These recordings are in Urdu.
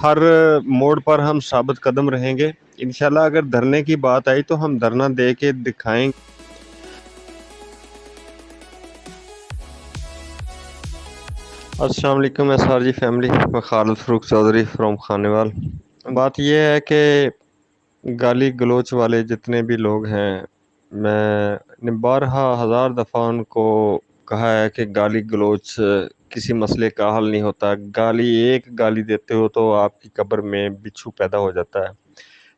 ہر موڑ پر ہم ثابت قدم رہیں گے انشاءاللہ۔ اگر دھرنے کی بات آئی تو ہم دھرنا دے کے دکھائیں گے۔ السلام علیکم SR جی فیملی، میں خالد فروخ چودھری فرام خانیوال۔ بات یہ ہے کہ گالی گلوچ والے جتنے بھی لوگ ہیں، میں نے بارہا ہزار دفعہ ان کو کہا ہے کہ گالی گلوچ کسی مسئلے کا حل نہیں ہوتا۔ ایک گالی دیتے ہو تو آپ کی قبر میں بچھو پیدا ہو جاتا ہے۔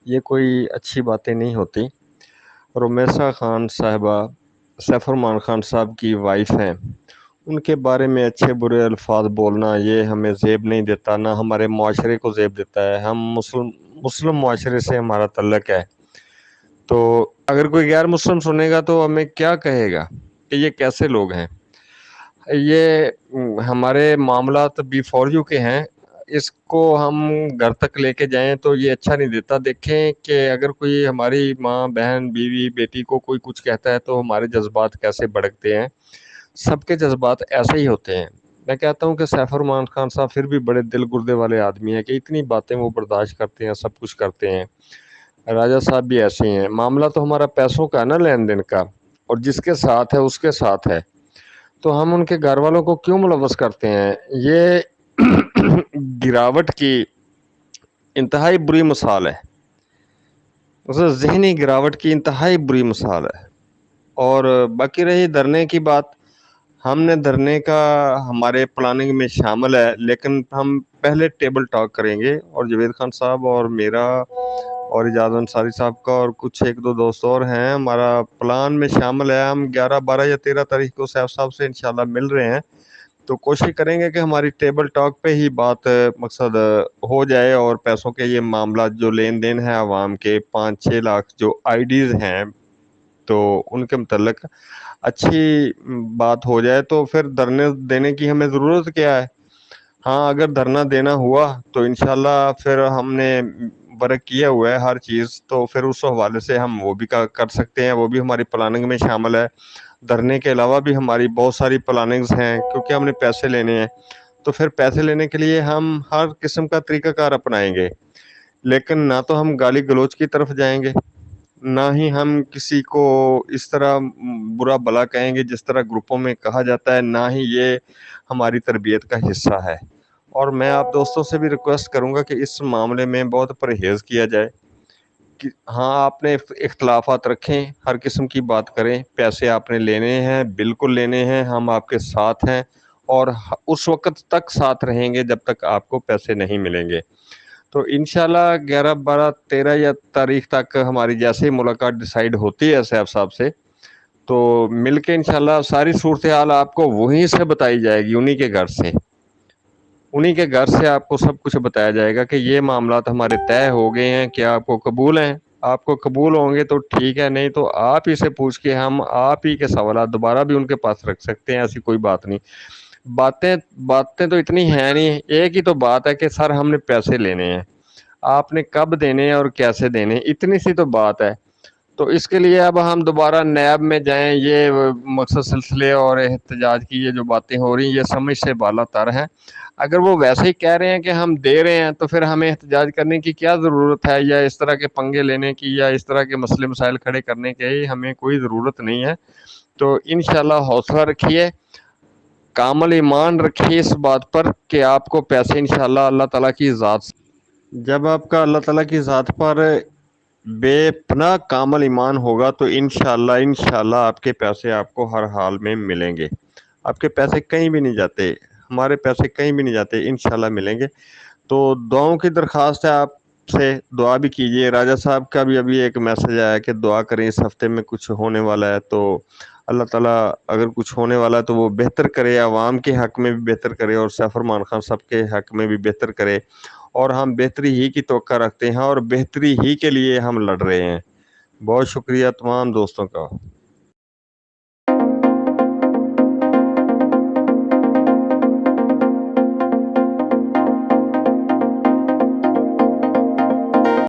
یہ کوئی اچھی باتیں نہیں ہوتی۔ رمیسہ خان صاحبہ سیف الرحمان خان صاحب کی وائف ہیں، ان کے بارے میں اچھے برے الفاظ بولنا یہ ہمیں زیب نہیں دیتا، نہ ہمارے معاشرے کو زیب دیتا ہے۔ ہم مسلم معاشرے سے ہمارا تعلق ہے، تو اگر کوئی غیر مسلم سنے گا تو ہمیں کیا کہے گا کہ یہ کیسے لوگ ہیں۔ یہ ہمارے معاملات B4U کے ہیں، اس کو ہم گھر تک لے کے جائیں تو یہ اچھا نہیں دیتا۔ دیکھیں کہ اگر کوئی ہماری ماں، بہن، بیوی، بیٹی کو کوئی کچھ کہتا ہے تو ہمارے جذبات کیسے بھڑکتے ہیں۔ سب کے جذبات ایسے ہی ہوتے ہیں۔ میں کہتا ہوں کہ سیف الرحمان خان صاحب پھر بھی بڑے دل گردے والے آدمی ہیں کہ اتنی باتیں وہ برداشت کرتے ہیں، سب کچھ کرتے ہیں۔ راجہ صاحب بھی ایسے ہی ہیں۔ معاملہ تو ہمارا پیسوں کا ہے نا، لین دین کا، اور جس کے ساتھ ہے اس کے ساتھ ہے، تو ہم ان کے گھر والوں کو کیوں ملوث کرتے ہیں۔ یہ گراوٹ کی انتہائی بری مثال ہے، اسے ذہنی گراوٹ کی انتہائی بری مثال ہے۔ اور باقی رہی دھرنے کی بات، ہم نے دھرنے کا ہمارے پلاننگ میں شامل ہے، لیکن ہم پہلے ٹیبل ٹاک کریں گے، اور جاوید خان صاحب اور میرا اور اعجاز انصاری صاحب کا اور کچھ ایک دو دوست اور ہیں، ہمارا پلان میں شامل ہے۔ ہم 11، 12 یا 13 تاریخ کو سیف صاحب سے انشاءاللہ مل رہے ہیں، تو کوشش کریں گے کہ ہماری ٹیبل ٹاک پہ ہی بات مقصد ہو جائے، اور پیسوں کے یہ معاملات جو لین دین ہے عوام کے 5-6 لاکھ جو IDs ہیں، تو ان کے متعلق اچھی بات ہو جائے، تو پھر دھرنے دینے کی ہمیں ضرورت کیا ہے۔ ہاں اگر دھرنا دینا ہوا تو انشاءاللہ پھر ہم نے ورک کیا ہوا ہے ہر چیز، تو پھر اس حوالے سے ہم وہ بھی کر سکتے ہیں، وہ بھی ہماری پلاننگ میں شامل ہے۔ دھرنے کے علاوہ بھی ہماری بہت ساری پلاننگز ہیں، کیونکہ ہم نے پیسے لینے ہیں، تو پھر پیسے لینے کے لیے ہم ہر قسم کا طریقہ کار اپنائیں گے، لیکن نہ تو ہم گالی گلوچ کی طرف جائیں گے، نہ ہی ہم کسی کو اس طرح برا بھلا کہیں گے جس طرح گروپوں میں کہا جاتا ہے، نہ ہی یہ ہماری تربیت کا حصہ ہے۔ اور میں آپ دوستوں سے بھی ریکویسٹ کروں گا کہ اس معاملے میں بہت پرہیز کیا جائے کہ ہاں آپ نے اختلافات رکھیں، ہر قسم کی بات کریں، پیسے آپ نے لینے ہیں، بالکل لینے ہیں، ہم آپ کے ساتھ ہیں، اور اس وقت تک ساتھ رہیں گے جب تک آپ کو پیسے نہیں ملیں گے۔ تو انشاءاللہ 11، 12، 13 یا تاریخ تک ہماری جیسے ہی ملاقات ڈیسائیڈ ہوتی ہے سیف صاحب سے، تو مل کے انشاءاللہ ساری صورتحال آپ کو وہیں سے بتائی جائے گی، انہی کے گھر سے، انہی کے گھر سے آپ کو سب کچھ بتایا جائے گا کہ یہ معاملات ہمارے طے ہو گئے ہیں، کیا آپ کو قبول ہیں۔ آپ کو قبول ہوں گے تو ٹھیک ہے، نہیں تو آپ ہی سے پوچھ کے ہم آپ ہی کے سوالات دوبارہ بھی ان کے پاس رکھ سکتے ہیں، ایسی کوئی بات نہیں۔ باتیں تو اتنی ہیں نہیں، ایک ہی تو بات ہے کہ سر ہم نے پیسے لینے ہیں، آپ نے کب دینے ہیں اور کیسے دینے ہیں، اتنی سی تو بات ہے۔ تو اس کے لیے اب ہم دوبارہ نیب میں جائیں، یہ مقصد سلسلے اور احتجاج کی یہ جو باتیں ہو رہی ہیں یہ سمجھ سے بالا تر ہیں۔ اگر وہ ویسے ہی کہہ رہے ہیں کہ ہم دے رہے ہیں تو پھر ہمیں احتجاج کرنے کی کیا ضرورت ہے، یا اس طرح کے پنگے لینے کی، یا اس طرح کے مسئلے مسائل کھڑے کرنے کی ہمیں کوئی ضرورت نہیں ہے۔ تو انشاءاللہ حوصلہ رکھیے، کامل ایمان رکھیے اس بات پر کہ آپ کو پیسے انشاءاللہ اللہ تعالیٰ کی ذات، جب آپ کا اللہ تعالیٰ کی ذات پر بے پناہ کامل ایمان ہوگا تو انشاءاللہ آپ کے پیسے آپ کو ہر حال میں ملیں گے۔ آپ کے پیسے کہیں بھی نہیں جاتے، ہمارے پیسے کہیں بھی نہیں جاتے، انشاءاللہ ملیں گے۔ تو دعاؤں کی درخواست ہے آپ سے، دعا بھی کیجئے۔ راجہ صاحب کا بھی ابھی ایک میسج آیا کہ دعا کریں، اس ہفتے میں کچھ ہونے والا ہے، تو اللہ تعالیٰ اگر کچھ ہونے والا ہے تو وہ بہتر کرے، عوام کے حق میں بھی بہتر کرے، اور سیف الرحمان خان صاحب کے حق میں بھی بہتر کرے، اور ہم بہتری ہی کی توقع رکھتے ہیں، اور بہتری ہی کے لیے ہم لڑ رہے ہیں۔ بہت شکریہ تمام دوستوں کا۔